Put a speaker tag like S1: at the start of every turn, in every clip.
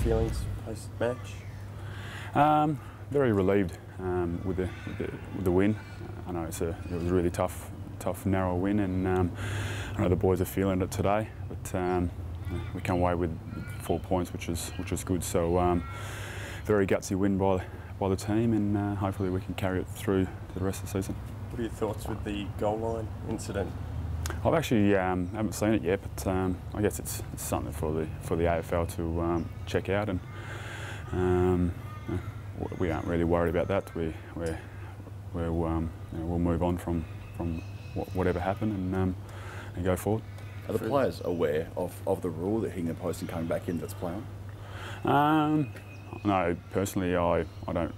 S1: feelings post-match?
S2: Very relieved with the win. I know it was a really tough, narrow win, and I know the boys are feeling it today. But we come away with 4 points, which was good. So very gutsy win by the team, and hopefully we can carry it through to the rest of the season.
S1: What are your thoughts with the goal line incident?
S2: I've actually haven't seen it yet, but I guess it's something for the AFL to check out, and we aren't really worried about that. We'll move on from whatever happened and go forward.
S3: Are the players aware of the rule that hitting the post and coming back in that's playing?
S2: No, personally, I don't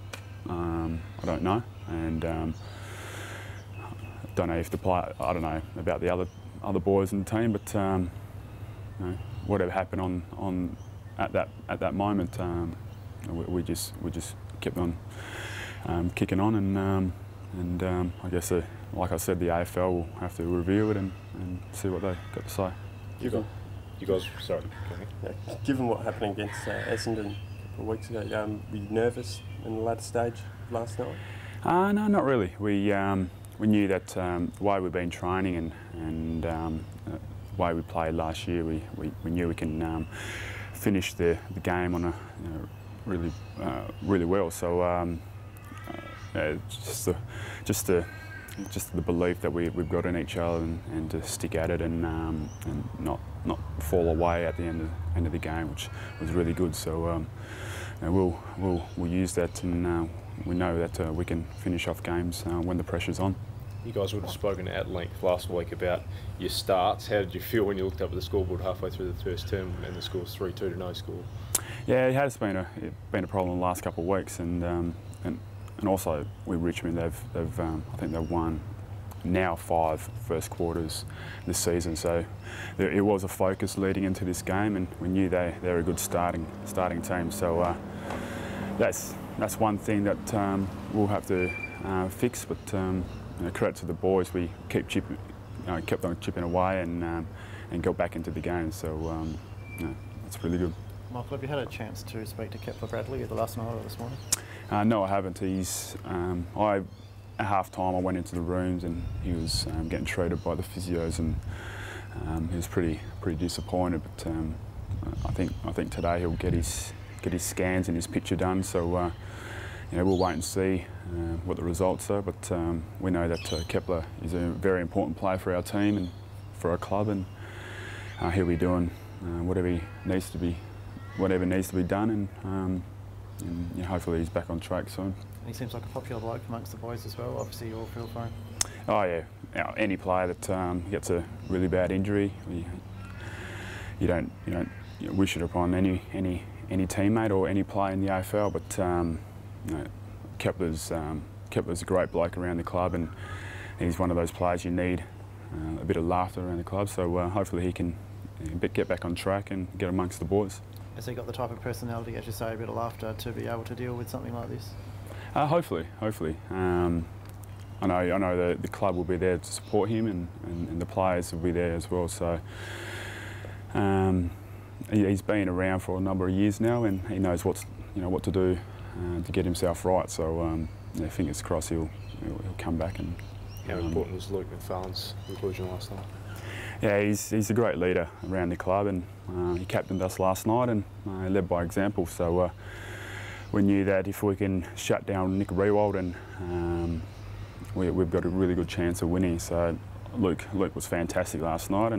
S2: know, and don't know if the player. I don't know about the other boys in the team, but whatever happened on at that moment, we just kept on kicking on, and I guess like I said, the AFL will have to review it and see what they got to say.
S1: Given what happened against Essendon a couple of weeks ago, were you nervous in the latter stage last night?
S2: No, not really. We knew that the way we've been training and the way we played last year, we knew we can finish the game on a really well. So just the belief that we've got in each other, and to stick at it, and not fall away at the end of the game, which was really good. So we'll use that, and we know that we can finish off games when the pressure's on.
S4: You guys would have spoken at length last week about your starts. How did you feel when you looked up at the scoreboard halfway through the first term and the score's 3-2 to no score? Yeah,
S2: it has been a problem the last couple of weeks, and also with Richmond, I think they've won now 5 first quarters this season. So it was a focus leading into this game, and we knew they're a good starting team. So that's one thing that we'll have to fix. But credit to the boys, we kept on chipping away and got back into the game. So that's really good.
S5: Michael, have you had a chance to speak to Kepler Weah either last night or this morning?
S2: No, I haven't. At half time I went into the rooms, and he was getting treated by the physios, and he was pretty disappointed. But I think today he'll get his scans and his picture done. So we'll wait and see what the results are. But we know that Kepler is a very important player for our team and for our club, and he'll be doing whatever needs to be done, and hopefully he's back on track soon.
S5: He seems like a popular bloke amongst the boys as well. Obviously, you all feel for him.
S2: Oh yeah, any player that gets a really bad injury, you don't wish it upon any teammate or any player in the AFL. But Kepler's a great bloke around the club, and he's one of those players you need a bit of laughter around the club. So hopefully he can get back on track and get amongst the boys.
S5: Has he got the type of personality, as you say, a bit of laughter, to be able to deal with something like this? Hopefully.
S2: I know the club will be there to support him, and the players will be there as well. So he's been around for a number of years now, and he knows what to do to get himself right. So fingers crossed he'll come back. And
S4: how important was McPharlin's inclusion last night?
S2: Yeah, he's a great leader around the club, and he captained us last night and led by example. So we knew that if we can shut down Nick Rewald, and we've got a really good chance of winning. So Luke was fantastic last night,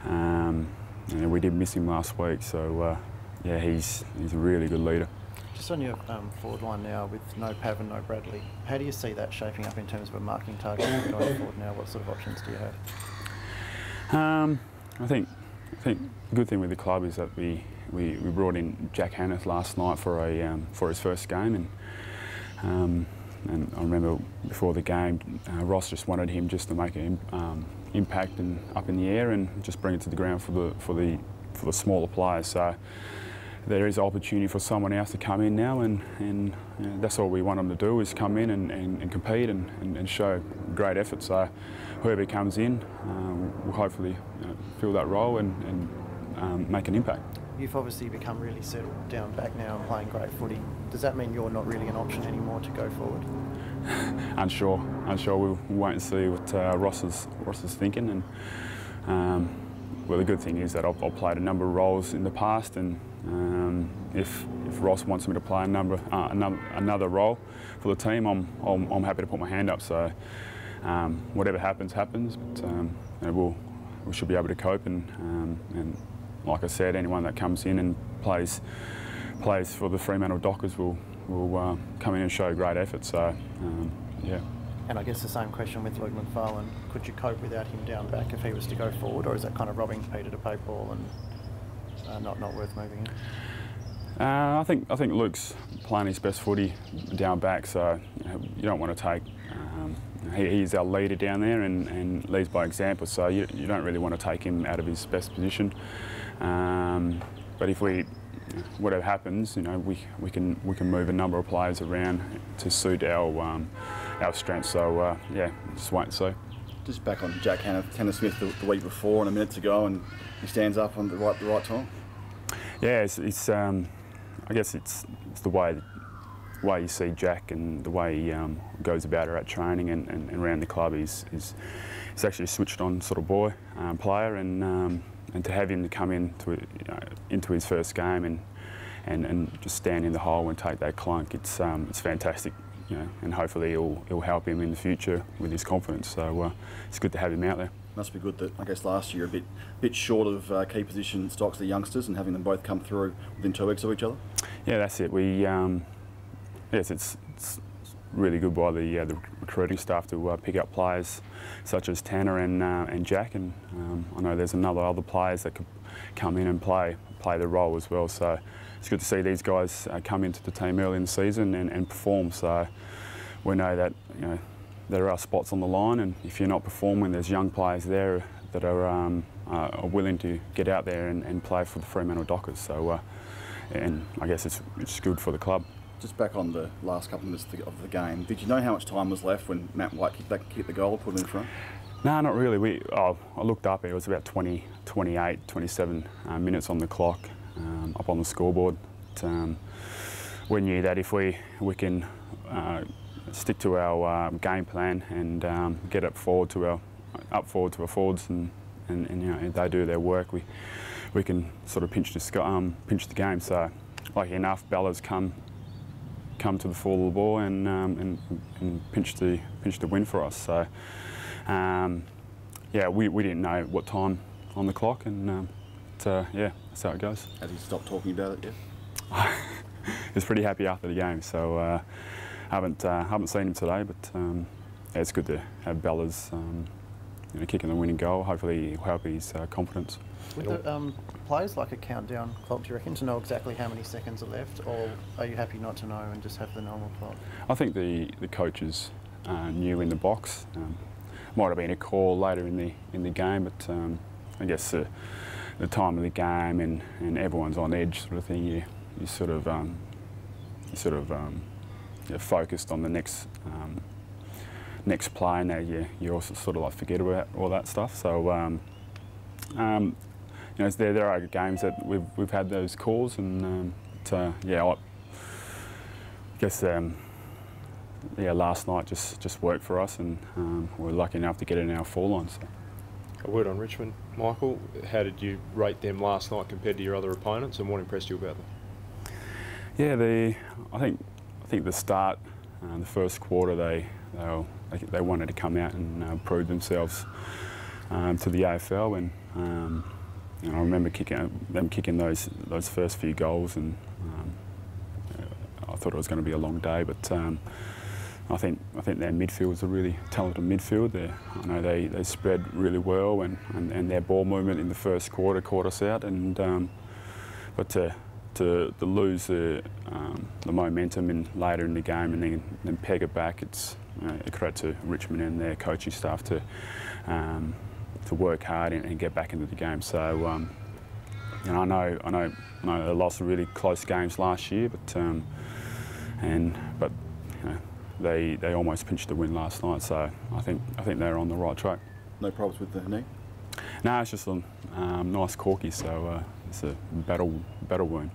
S2: and we did miss him last week. So yeah, he's a really good leader.
S5: Just on your forward line now, with no Pav and no Bradley, how do you see that shaping up in terms of a marking target going forward now? What sort of options do you have?
S2: I think the good thing with the club is that we brought in Jack Hanneth last night for his first game, and I remember before the game, Ross just wanted him just to make an impact and up in the air and just bring it to the ground for the smaller players. So there is opportunity for someone else to come in now, and that's all we want them to do, is come in and compete and show great effort. So whoever comes in will hopefully fill that role and make an impact.
S5: You've obviously become really settled down back now and playing great footy. Does that mean you're not really an option anymore to go forward?
S2: Unsure. We'll wait and see what Ross is thinking. And well, the good thing is that I've played a number of roles in the past, and if Ross wants me to play another role for the team, I'm happy to put my hand up. So whatever happens. But we should be able to cope. And like I said, anyone that comes in and plays for the Fremantle Dockers will come in and show great effort. So yeah.
S5: And I guess the same question with Luke McPharlin. Could you cope without him down back if he was to go forward, or is that kind of robbing Peter to pay Paul and not worth moving in?
S2: I think Luke's playing his best footy down back, so you don't want to take. He's our leader down there and leads by example, so you don't really want to take him out of his best position. But if whatever happens, we can move a number of players around to suit our strengths. So yeah, just wait and see.
S3: Just back on Jack Tanner-Smith the week before and a minute to go, and he stands up on the right time. Yeah,
S2: I guess it's the way you see Jack and the way he goes about it at training and around the club. He's actually a switched on sort of boy player, and to have him to come into his first game and just stand in the hole and take that clunk, it's fantastic. And hopefully it'll help him in the future with his confidence. So it's good to have him out there. Must
S3: be good that, I guess, last year a bit short of key position stocks, the youngsters, and having them both come through within 2 weeks of each other. Yeah, that's it. Yes, it's really good by the recruiting staff to pick up players such as Tanner and Jack, and I know there's other players that could come in and play the role as well. So it's good to see these guys come into the team early in the season and perform. So we know that there are spots on the line, and if you're not performing, there's young players there that are willing to get out there and play for the Fremantle Dockers. So and I guess it's good for the club. Just back on the last couple of minutes of the game, did you know how much time was left when Matt White kicked the goal, put it in front?
S2: No, not really. I looked up, it was about 28, 27 minutes on the clock, up on the scoreboard. But, we knew that if we can stick to our game plan and get up forward to our forwards and they do their work, we can sort of pinch the game. So, lucky enough, Bella's come to the fall of the ball and pinch the win for us. So yeah, we didn't know what time on the clock, and yeah, that's how it goes.
S3: Has he stopped talking about it yet?
S2: He was pretty happy after the game, so haven't seen him today, but yeah, it's good to have Bella's kicking the winning goal. Hopefully it'll help his confidence.
S5: Would the players like a countdown clock, do you reckon, to know exactly how many seconds are left, or are you happy not to know and just have the normal clock?
S2: I think the coaches knew in the box. Might have been a call later in the game, but I guess the time of the game and everyone's on edge sort of thing. You sort of you're focused on the next play. Now you also sort of like forget about all that stuff. So there are games that we've had those calls, and yeah, I guess last night just worked for us, and we were lucky enough to get it in our forline. So.
S4: A word on Richmond, Michael. How did you rate them last night compared to your other opponents, and what impressed you about them?
S2: Yeah, I think the start, the first quarter, they wanted to come out and prove themselves to the AFL, and I remember them kicking those first few goals, and I thought it was going to be a long day, but I think their midfield is a really talented midfield. I know they spread really well, and their ball movement in the first quarter caught us out, and but to lose the momentum later in the game and then peg it back, it's a credit to Richmond and their coaching staff to work hard and get back into the game. So I know they lost some really close games last year, but they almost pinched the win last night. So I think they're on the right track.
S3: No problems with the knee?
S2: No, it's just a nice corky, so it's a battle wound.